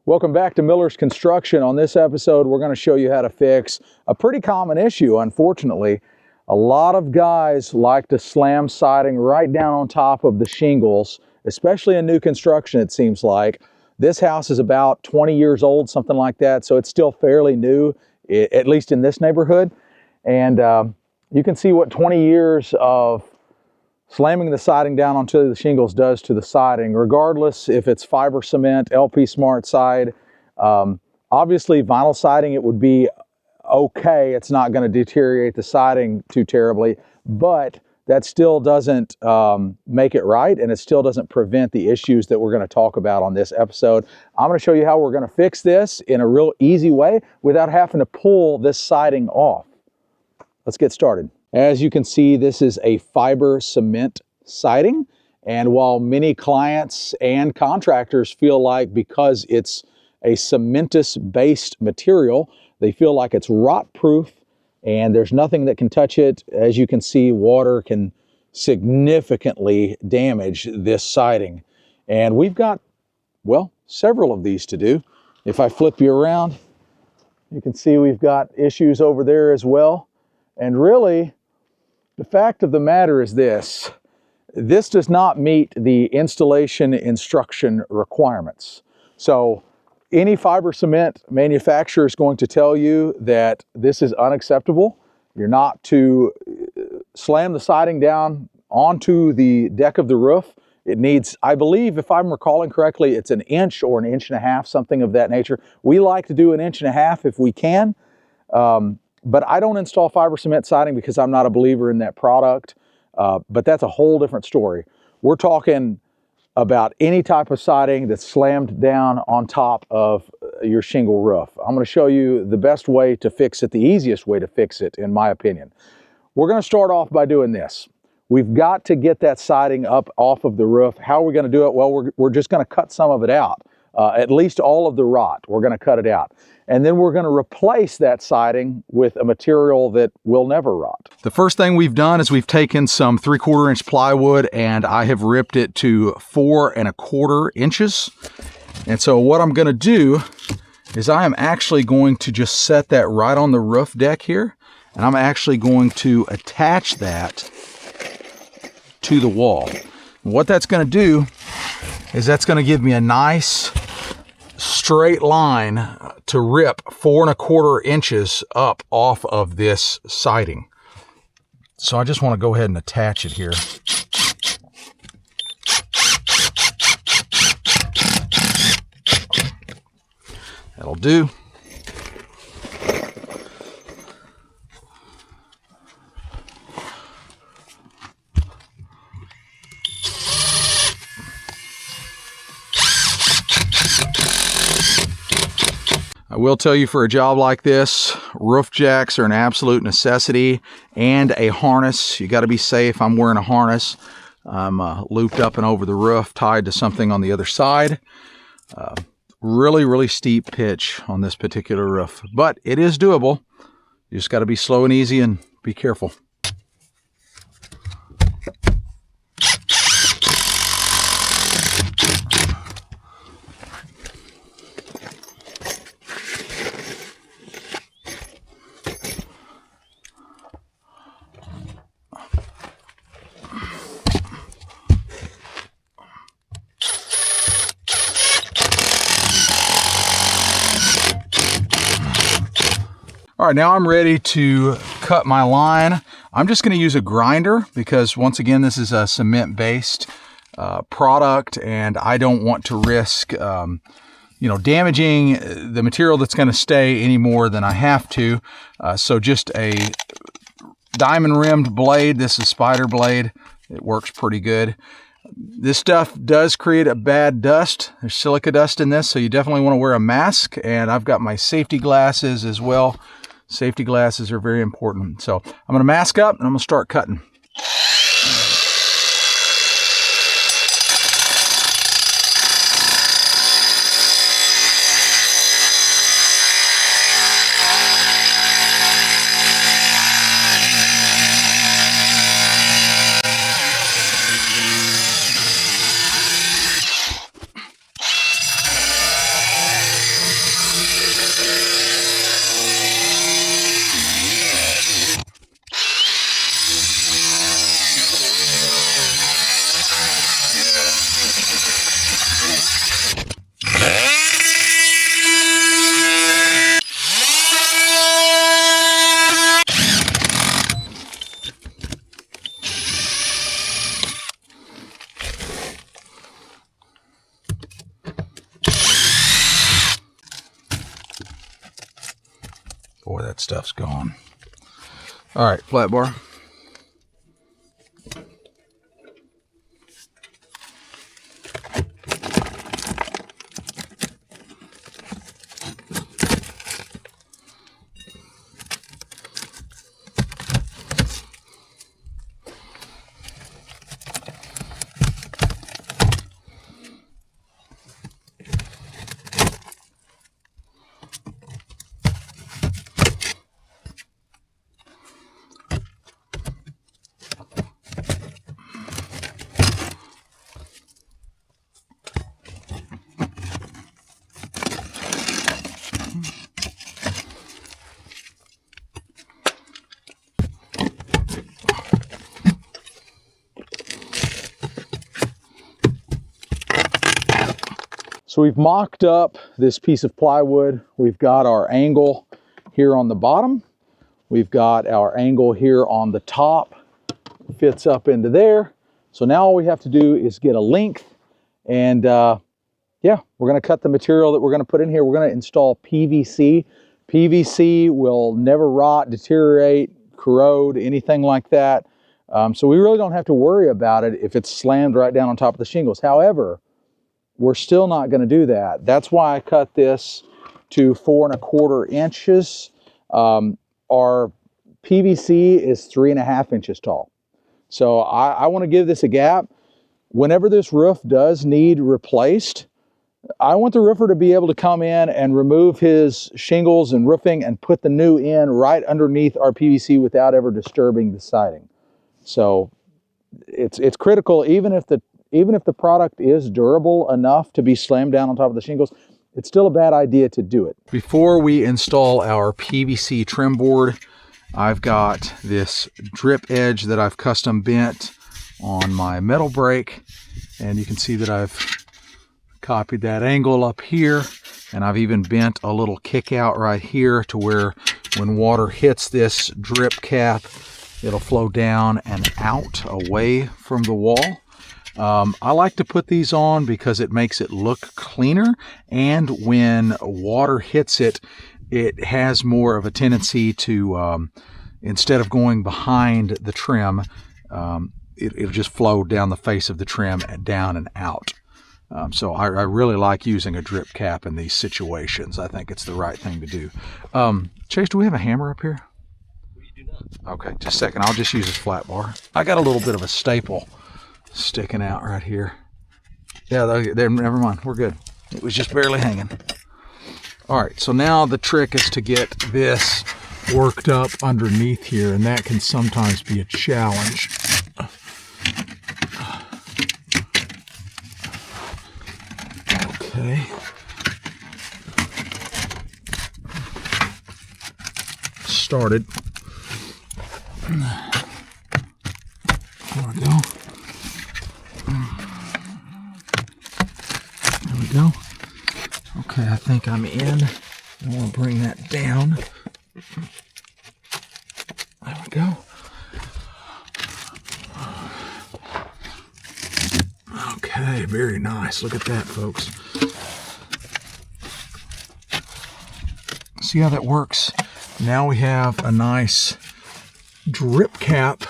Welcome back to Miller's Construction. On this episode, we're going to show you how to fix a pretty common issue, unfortunately. A lot of guys like to slam siding right down on top of the shingles, especially in new construction, it seems like. This house is about 20 years old, something like that, so it's still fairly new, at least in this neighborhood. And you can see what 20 years of slamming the siding down onto the shingles does to the siding, regardless if it's fiber cement, LP Smart side. Obviously, vinyl siding, it would be okay. It's not going to deteriorate the siding too terribly, but that still doesn't make it right, and it still doesn't prevent the issues that we're going to talk about on this episode. I'm going to show you how we're going to fix this in a real easy way without having to pull this siding off. Let's get started. As you can see, this is a fiber cement siding, and while many clients and contractors feel like because it's a cementous-based material, they feel like it's rot-proof and there's nothing that can touch it. As you can see, water can significantly damage this siding. And we've got, well, several of these to do. If I flip you around, you can see we've got issues over there as well. And really, the fact of the matter is this does not meet the installation instruction requirements. So any fiber cement manufacturer is going to tell you that this is unacceptable. You're not to slam the siding down onto the deck of the roof. It needs, I believe, if I'm recalling correctly, it's an inch or an inch and a half, something of that nature. We like to do an inch and a half if we can. But I don't install fiber cement siding because I'm not a believer in that product. But that's a whole different story. We're talking about any type of siding that's slammed down on top of your shingle roof. I'm going to show you the best way to fix it, the easiest way to fix it, in my opinion. We're going to start off by doing this. We've got to get that siding up off of the roof. How are we going to do it? Well, we're just going to cut some of it out. At least all of the rot, we're going to cut it out. And then we're going to replace that siding with a material that will never rot. The first thing we've done is we've taken some 3/4 inch plywood and I have ripped it to 4 1/4 inches. And so what I'm going to do is I am actually going to just set that right on the roof deck here. And I'm actually going to attach that to the wall. And what that's going to do is that's going to give me a nice straight line to rip 4 1/4 inches up off of this siding. So I just want to go ahead and attach it here. That'll do. I will tell you, for a job like this, roof jacks are an absolute necessity, and a harness. You got to be safe. I'm wearing a harness. I'm looped up and over the roof, tied to something on the other side. Really steep pitch on this particular roof, but it is doable. You just got to be slow and easy and be careful. All right, now I'm ready to cut my line. I'm just going to use a grinder because, once again, this is a cement-based product, and I don't want to risk, damaging the material that's going to stay any more than I have to. So just a diamond-rimmed blade. This is spider blade. It works pretty good. This stuff does create a bad dust. There's silica dust in this, so you definitely want to wear a mask. And I've got my safety glasses as well. Safety glasses are very important. So I'm going to mask up and I'm going to start cutting. Boy, that stuff's gone. All right, flat bar. So we've mocked up this piece of plywood. We've got our angle here on the bottom. We've got our angle here on the top. Fits up into there. So now all we have to do is get a length, and yeah, we're going to cut the material that we're going to put in here. We're going to install PVC. PVC will never rot, deteriorate, corrode, anything like that. So we really don't have to worry about it if it's slammed right down on top of the shingles. However, we're still not going to do that. That's why I cut this to 4 1/4 inches. Our PVC is 3.5 inches tall. So I want to give this a gap. Whenever this roof does need replaced, I want the roofer to be able to come in and remove his shingles and roofing and put the new in right underneath our PVC without ever disturbing the siding. So it's critical. Even if the product is durable enough to be slammed down on top of the shingles, it's still a bad idea to do it. Before we install our PVC trim board, I've got this drip edge that I've custom bent on my metal brake, and you can see that I've copied that angle up here, and I've even bent a little kick out right here to where when water hits this drip cap, it'll flow down and out away from the wall. I like to put these on because it makes it look cleaner, and when water hits it, it has more of a tendency to, instead of going behind the trim, it'll just flow down the face of the trim and down and out. So I really like using a drip cap in these situations. I think it's the right thing to do. Chase, do we have a hammer up here? We do not. Okay, just a second. I'll just use this flat bar. I got a little bit of a staple sticking out right here. Yeah, there, never mind. We're good. It was just barely hanging. All right, so now the trick is to get this worked up underneath here, and that can sometimes be a challenge. Okay. Started. There we go. There we go. Okay, I think I'm in. I want to bring that down. There we go. Okay, very nice. Look at that, folks. See how that works? Now we have a nice drip cap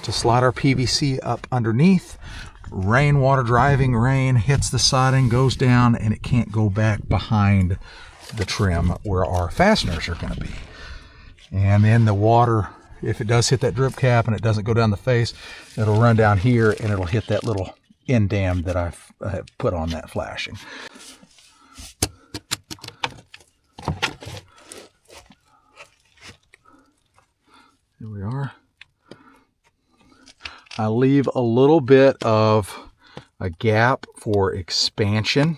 to slide our PVC up underneath. Rainwater, driving rain hits the siding, goes down, and it can't go back behind the trim where our fasteners are going to be. And then the water, if it does hit that drip cap and it doesn't go down the face, it'll run down here and it'll hit that little end dam that I've put on that flashing. Here we are. I leave a little bit of a gap for expansion,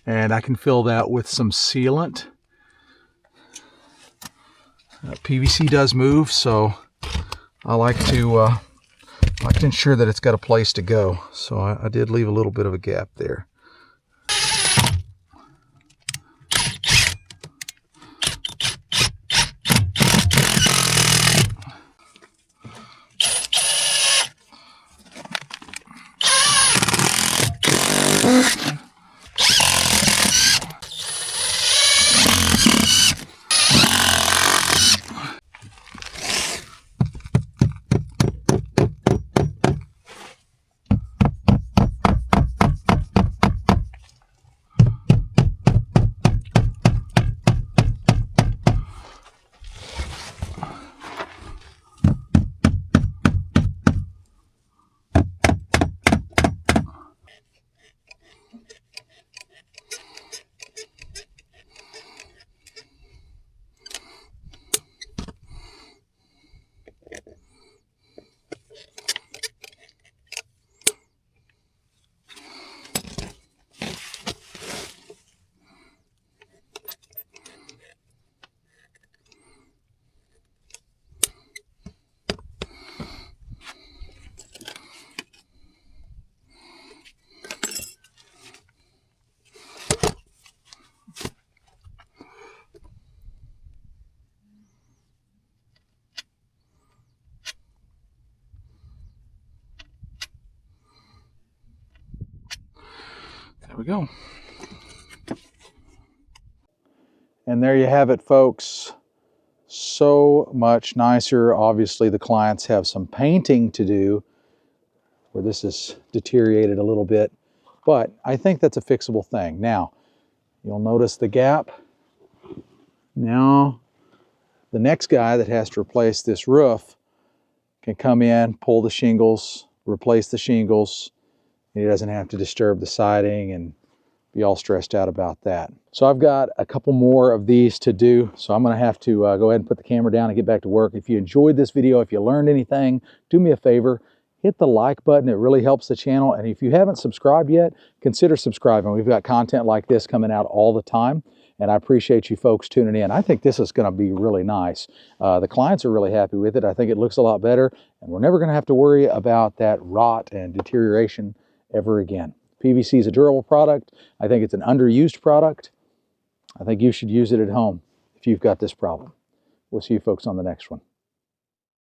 and I can fill that with some sealant. PVC does move, so I like to ensure that it's got a place to go. So I did leave a little bit of a gap there. There we go. And there you have it, folks. So much nicer. Obviously, the clients have some painting to do where this is deteriorated a little bit, but I think that's a fixable thing. Now, you'll notice the gap. Now, the next guy that has to replace this roof can come in, pull the shingles, replace the shingles. He doesn't have to disturb the siding and be all stressed out about that. So I've got a couple more of these to do. So I'm gonna have to go ahead and put the camera down and get back to work. If you enjoyed this video, if you learned anything, do me a favor, hit the like button. It really helps the channel. And if you haven't subscribed yet, consider subscribing. We've got content like this coming out all the time. And I appreciate you folks tuning in. I think this is gonna be really nice. The clients are really happy with it. I think it looks a lot better. And we're never gonna have to worry about that rot and deterioration ever again. PVC is a durable product. I think it's an underused product. I think you should use it at home if you've got this problem. We'll see you folks on the next one.